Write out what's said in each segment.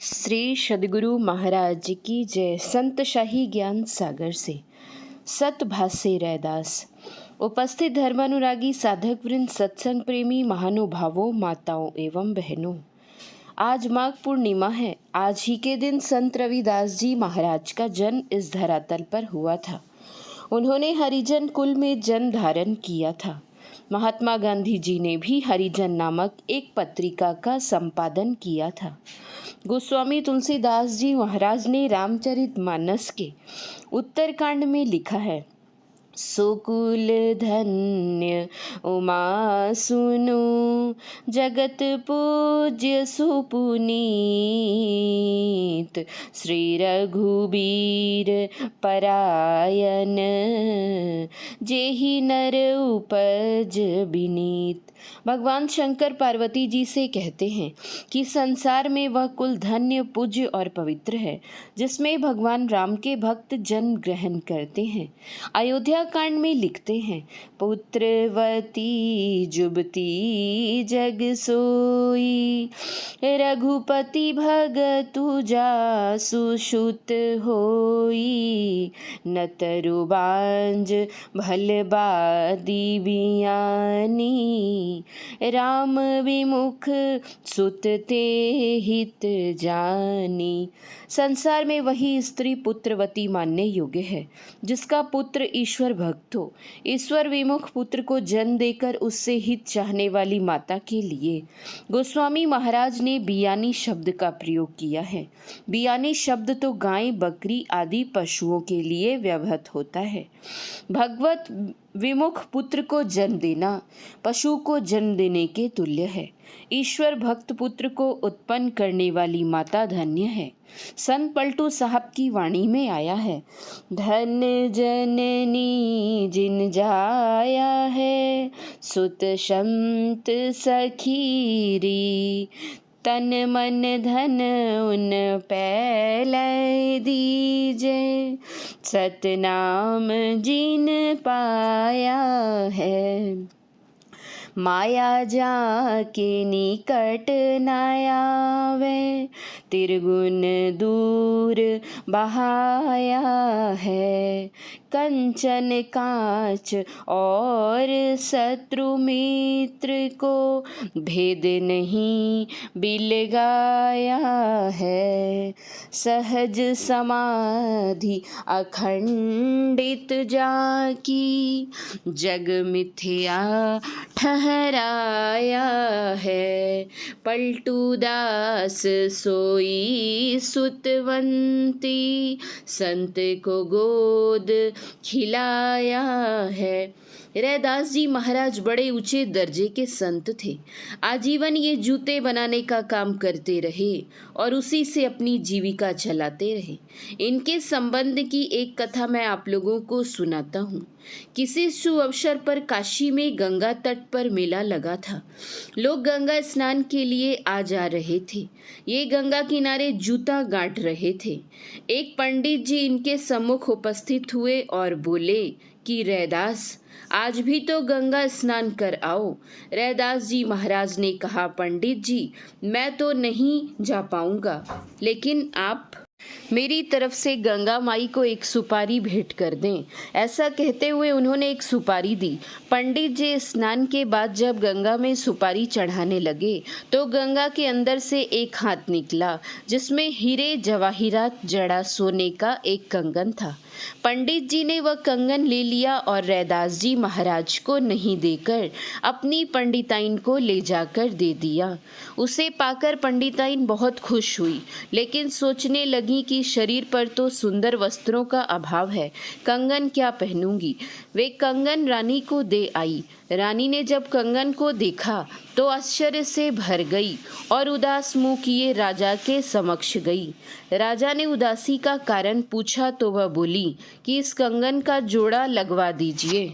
श्री सद्गुरु महाराज की जय। संत शाही ज्ञान सागर से सतभाष्य रैदास। उपस्थित धर्मानुरागी साधक वृंद, सत्संग प्रेमी महानुभावों, माताओं एवं बहनों, आज माघ पूर्णिमा है। आज ही के दिन संत रविदास जी महाराज का जन्म इस धरातल पर हुआ था। उन्होंने हरिजन कुल में जन्म धारण किया था। महात्मा गांधी जी ने भी हरिजन नामक एक पत्रिका का संपादन किया था। गोस्वामी तुलसीदास जी महाराज ने रामचरितमानस के उत्तरकांड में लिखा है, सुकुल धन्य उमा सुनो, जगत पूज्य सुपुनीत, श्री रघुबीर परायण, जेहि नर उपज बिनीत। भगवान शंकर पार्वती जी से कहते हैं कि संसार में वह कुल धन्य, पूज्य और पवित्र है जिसमें भगवान राम के भक्त जन्म ग्रहण करते हैं। अयोध्या कांड में लिखते हैं, पुत्रवती जुबती जग सोई, रघुपति भगतु जासु सुत होई, न तरुबांज भल बादी बियानी, राम विमुख सुत ते हित जानी। संसार में वही स्त्री पुत्रवती मानने योग्य है जिसका पुत्र ईश्वर भक्त हो। ईश्वर विमुख पुत्र को जन्म देकर उससे हित चाहने वाली माता के लिए गोस्वामी महाराज ने बियानी शब्द का प्रयोग किया है। बियानी शब्द तो गाय, बकरी आदि पशुओं के लिए व्यवहृत होता है। भगवत विमुख पुत्र को जन्म देना पशु को जन्म देने के तुल्य है। ईश्वर भक्त पुत्र को उत्पन्न करने वाली माता धन्य है। संत पलटू साहब की वाणी में आया है, धन्य जननी जिन जाया है, सुत संत सखीरी, तन मन धन उन पैलै दीजे, सतनाम जिन पाया है, माया जाके निकट न आवे, त्रिगुण दूर बहाया है, कंचन कांच और शत्रु मित्र को भेद नहीं बिलगाया है, सहज समाधि अखंडित जाकी, जग मिथ्या ठहराया है, पलटू दास सोई सुतवंती, संत को गोद खिलाया है। रैदास जी महाराज बड़े ऊंचे दर्जे के संत थे। आजीवन ये जूते बनाने का काम करते रहे और उसी से अपनी जीविका चलाते रहे। इनके संबंध की एक कथा मैं आप लोगों को सुनाता हूँ। किसी शुभ अवसर पर काशी में गंगा तट पर मेला लगा था। लोग गंगा स्नान के लिए आ जा रहे थे। ये गंगा किनारे जूता गांठ रहे थे। एक पंडित जी इनके सम्मुख उपस्थित हुए और बोले कि रैदास, आज भी तो गंगा स्नान कर आओ। रैदास जी महाराज ने कहा, पंडित जी, मैं तो नहीं जा पाऊंगा, लेकिन आप मेरी तरफ से गंगा माई को एक सुपारी भेंट कर दें। ऐसा कहते हुए उन्होंने एक सुपारी दी। पंडित जी स्नान के बाद जब गंगा में सुपारी चढ़ाने लगे तो गंगा के अंदर से एक हाथ निकला जिसमें हीरे जवाहिरात जड़ा सोने का एक कंगन था। पंडित जी ने वह कंगन ले लिया और रैदास जी महाराज को नहीं देकर अपनी पंडिताइन को ले जाकर दे दिया। उसे पाकर पंडिताइन बहुत खुश हुई, लेकिन सोचने लगी कि शरीर पर तो सुंदर वस्त्रों का अभाव है, कंगन क्या पहनूंगी। वे कंगन रानी को दे आई। रानी ने जब कंगन को देखा तो आश्चर्य से भर गई और उदास मुंह किए राजा के समक्ष गई। राजा ने उदासी का कारण पूछा तो वह बोली कि इस कंगन का जोड़ा लगवा दीजिए।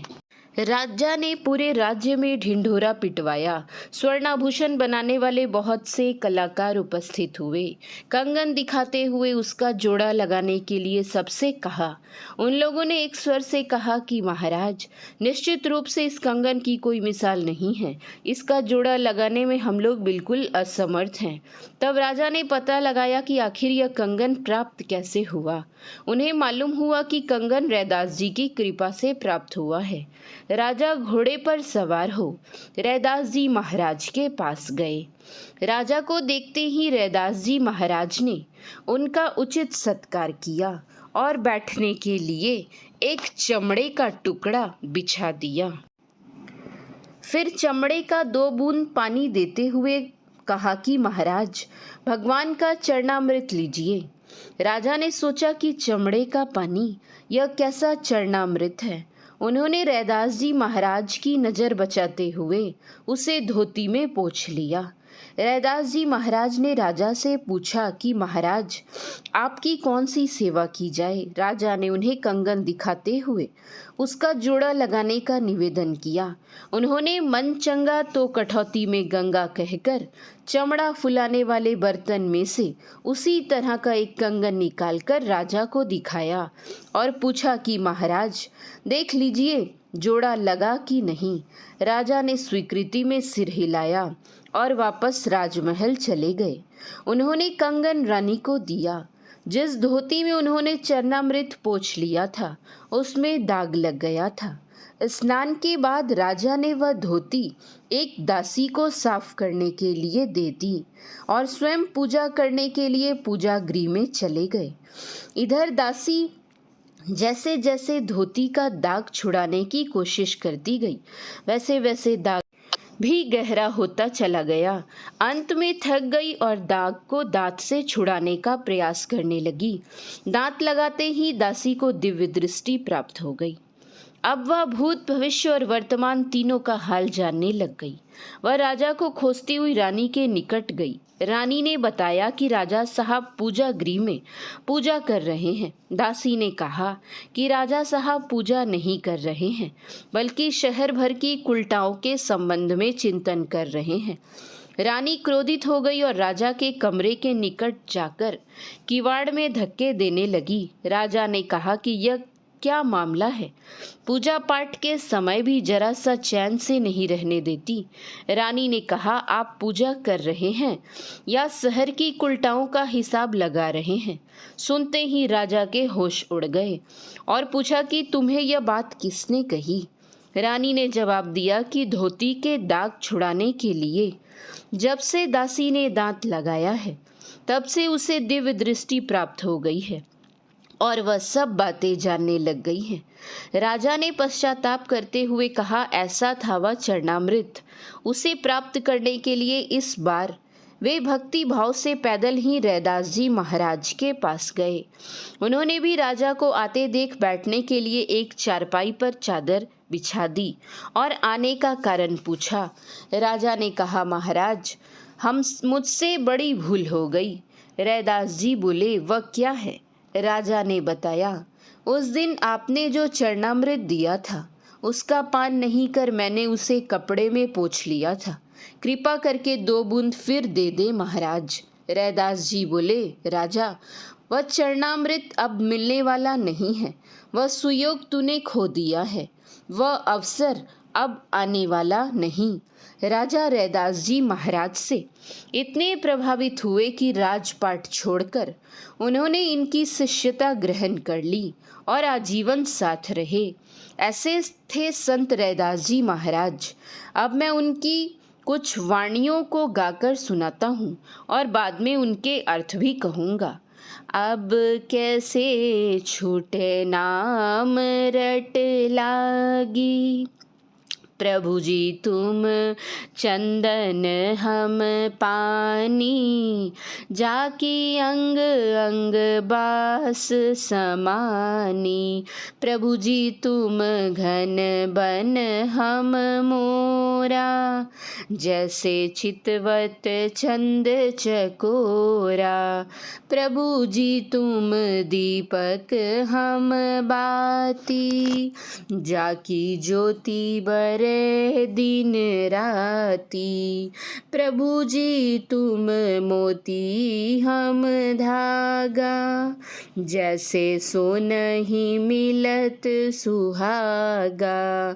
राजा ने पूरे राज्य में ढिंढोरा पिटवाया। स्वर्णाभूषण बनाने वाले बहुत से कलाकार उपस्थित हुए। कंगन दिखाते हुए उसका जोड़ा लगाने के लिए सबसे कहा। उन लोगों ने एक स्वर से कहा कि महाराज, निश्चित रूप से इस कंगन की कोई मिसाल नहीं है। इसका जोड़ा लगाने में हम लोग बिल्कुल असमर्थ हैं। तब राजा ने पता लगाया कि आखिर यह कंगन प्राप्त कैसे हुआ। उन्हें मालूम हुआ कि कंगन रैदास जी की कृपा से प्राप्त हुआ है। राजा घोड़े पर सवार हो रैदास जी महाराज के पास गए। राजा को देखते ही रैदास जी महाराज ने उनका उचित सत्कार किया और बैठने के लिए एक चमड़े का टुकड़ा बिछा दिया। फिर चमड़े का 2 बूंद पानी देते हुए कहा कि महाराज, भगवान का चरणामृत लीजिए। राजा ने सोचा कि चमड़े का पानी, यह कैसा चरणामृत है। उन्होंने रैदास जी महाराज की नज़र बचाते हुए उसे धोती में पोंछ लिया। रैदास जी महाराज ने राजा से पूछा कि महाराज, आपकी कौन सी सेवा की जाए। राजा ने उन्हें कंगन दिखाते हुए उसका जोड़ा लगाने का निवेदन किया। उन्होंने मन चंगा तो कठौती में गंगा कहकर चमड़ा फुलाने वाले बर्तन में से उसी तरह का एक कंगन निकालकर राजा को दिखाया और पूछा कि महाराज, देख लीजिए जोड़ा लगा कि नहीं। राजा ने स्वीकृति में सिर हिलाया और वापस राजमहल चले गए। उन्होंने कंगन रानी को दिया। जिस धोती में उन्होंने चरणामृत पोंछ लिया था उसमें दाग लग गया था। स्नान के बाद राजा ने वह धोती एक दासी को साफ करने के लिए दे दी और स्वयं पूजा करने के लिए पूजा गृह में चले गए। इधर दासी जैसे जैसे धोती का दाग छुड़ाने की कोशिश करती गई, वैसे वैसे दाग भी गहरा होता चला गया। अंत में थक गई और दाग को दांत से छुड़ाने का प्रयास करने लगी। दांत लगाते ही दासी को दिव्य दृष्टि प्राप्त हो गई। अब वह भूत, भविष्य और वर्तमान तीनों का हाल जानने लग गई। वह राजा को खोजती हुई रानी के निकट गई। रानी ने बताया कि राजा साहब पूजा गृह में पूजा कर रहे हैं। दासी ने कहा कि राजा साहब पूजा नहीं कर रहे हैं, बल्कि शहर भर की कुलटाओं के संबंध में चिंतन कर रहे हैं। रानी क्रोधित हो गई और राजा के कमरे के निकट जाकर किवाड़ में धक्के देने लगी। राजा ने कहा कि यह क्या मामला है। पूजा पाठ के समय भी जरा सा चैन से नहीं रहने देती। रानी ने कहा, आप पूजा कर रहे हैं या शहर की कुलटाओं का हिसाब लगा रहे हैं। सुनते ही राजा के होश उड़ गए और पूछा कि तुम्हें यह बात किसने कही। रानी ने जवाब दिया कि धोती के दाग छुड़ाने के लिए जब से दासी ने दांत लगाया है तब से उसे दिव्य दृष्टि प्राप्त हो गई है और वह सब बातें जानने लग गई हैं। राजा ने पश्चाताप करते हुए कहा, ऐसा था वह चरणामृत। उसे प्राप्त करने के लिए इस बार वे भक्ति भाव से पैदल ही रैदास जी महाराज के पास गए। उन्होंने भी राजा को आते देख बैठने के लिए एक चारपाई पर चादर बिछा दी और आने का कारण पूछा। राजा ने कहा, महाराज, मुझसे बड़ी भूल हो गई। रैदास जी बोले, वह क्या है। राजा ने बताया, उस दिन आपने जो चरणामृत दिया था उसका पान नहीं कर मैंने उसे कपड़े में पोंछ लिया था। कृपा करके 2 बूंद फिर दे दे महाराज। रैदास जी बोले, राजा, वह चरणामृत अब मिलने वाला नहीं है। वह सुयोग तूने खो दिया है। वह अवसर अब आने वाला नहीं। राजा रैदास जी महाराज से इतने प्रभावित हुए कि राजपाट छोड़कर उन्होंने इनकी शिष्यता ग्रहण कर ली और आजीवन साथ रहे। ऐसे थे संत रैदास जी महाराज। अब मैं उनकी कुछ वाणियों को गाकर सुनाता हूँ और बाद में उनके अर्थ भी कहूँगा। अब कैसे छूटे नाम रट लागी, प्रभु जी तुम चंदन हम पानी, जाकी अंग अंग बास समानी। प्रभु जी तुम घन बन हम मोरा, जैसे चितवत चंद चकोरा। प्रभु जी तुम दीपक हम बाती, जाकी ज्योति बरे दिन राती। प्रभु जी तुम मोती हम धागा, जैसे सोनहि मिलत सुहागा।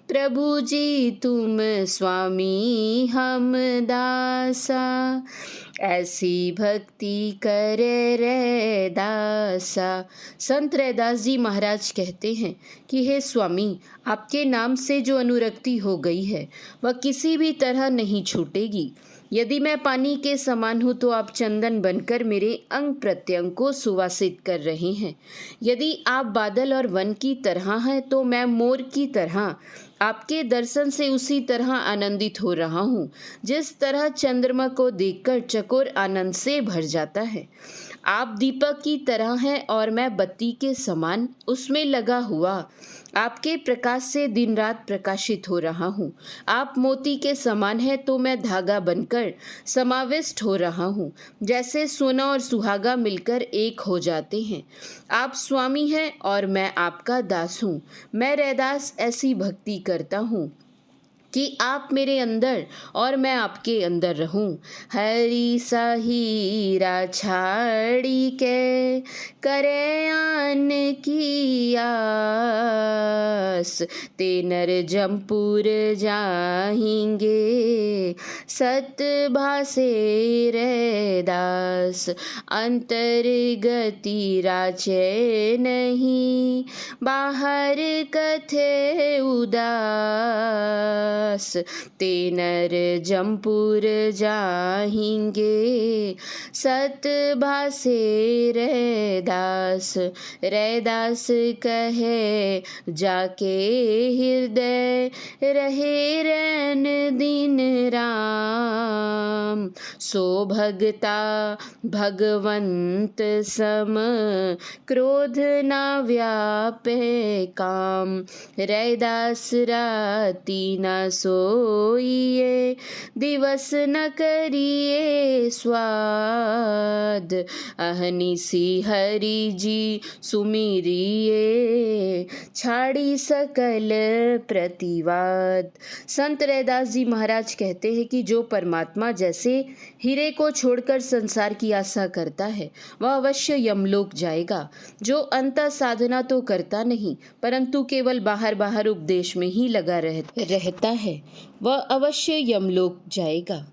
प्रभु जी तुम स्वामी हम दासा, ऐसी भक्ति करे रैदासा। संत रैदास जी महाराज कहते हैं कि हे स्वामी, आपके नाम से जो अनुरक्ति हो गई है वह किसी भी तरह नहीं छूटेगी। यदि मैं पानी के समान हूँ तो आप चंदन बनकर मेरे अंग प्रत्यंग को सुवासित कर रहे हैं। यदि आप बादल और वन की तरह हैं तो मैं मोर की तरह आपके दर्शन से उसी तरह आनंदित हो रहा हूँ, जिस तरह चंद्रमा को देखकर चकोर आनंद से भर जाता है। आप दीपक की तरह हैं और मैं बत्ती के समान उसमें लगा हुआ आपके प्रकाश से दिन रात प्रकाशित हो रहा हूँ। आप मोती के समान हैं तो मैं धागा बनकर समाविष्ट हो रहा हूँ, जैसे सोना और सुहागा मिलकर एक हो जाते हैं। आप स्वामी हैं और मैं आपका दास हूँ। मैं रैदास ऐसी भक्ति करता हूँ कि आप मेरे अंदर और मैं आपके अंदर रहूं। हरि सहीरा छाड़ी के करे आन की आस, ते नर जमपुर जाएंगे सत भासे रैदास। अंतर्गति राचे नहीं, बाहर कथे उदास। ते नर जमपुर जाएंगे सत भासे रैदास। रैदास कहे जाके हृदय रहे रैन दिन राम। सो भगता भगवंत सम, क्रोध ना व्यापे काम। रैदास राती न सोइए, दिवस न करिए स्वाद। अहनिसी हरि जी सुमिरिए, छाड़ी सकल प्रतिवाद। संत रैदास जी महाराज कहते हैं कि जो परमात्मा जैसे हीरे को छोड़कर संसार की आशा करता है वह अवश्य यमलोक जाएगा। जो अंत साधना तो करता नहीं परंतु केवल बाहर बाहर उपदेश में ही लगा रहता है वह अवश्य यमलोक जाएगा।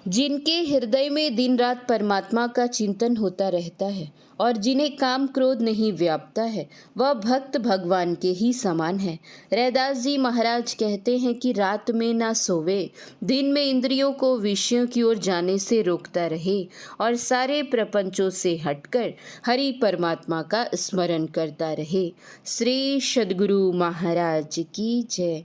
जिनके हृदय में दिन रात परमात्मा का चिंतन होता रहता है और जिन्हें काम क्रोध नहीं व्यापता है वह भक्त भगवान के ही समान है। रैदास जी महाराज कहते हैं कि रात में ना सोवे, दिन में इंद्रियों को विषयों की ओर जाने से रोकता रहे और सारे प्रपंचों से हटकर हरि परमात्मा का स्मरण करता रहे। श्री सद्गुरु महाराज की जय।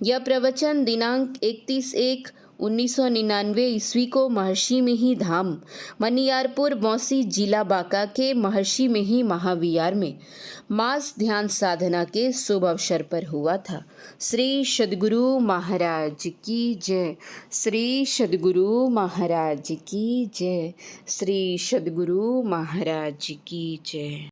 यह प्रवचन दिनांक 31/1/1999 ईस्वी को महर्षि में ही धाम मनियारपुर बौंसी जिला बांका के महर्षि में ही महाविहार में मास ध्यान साधना के शुभ अवसर पर हुआ था। श्री सद्गुरु महाराज की जय। श्री सद्गुरु महाराज की जय। श्री सद्गुरु महाराज की जय।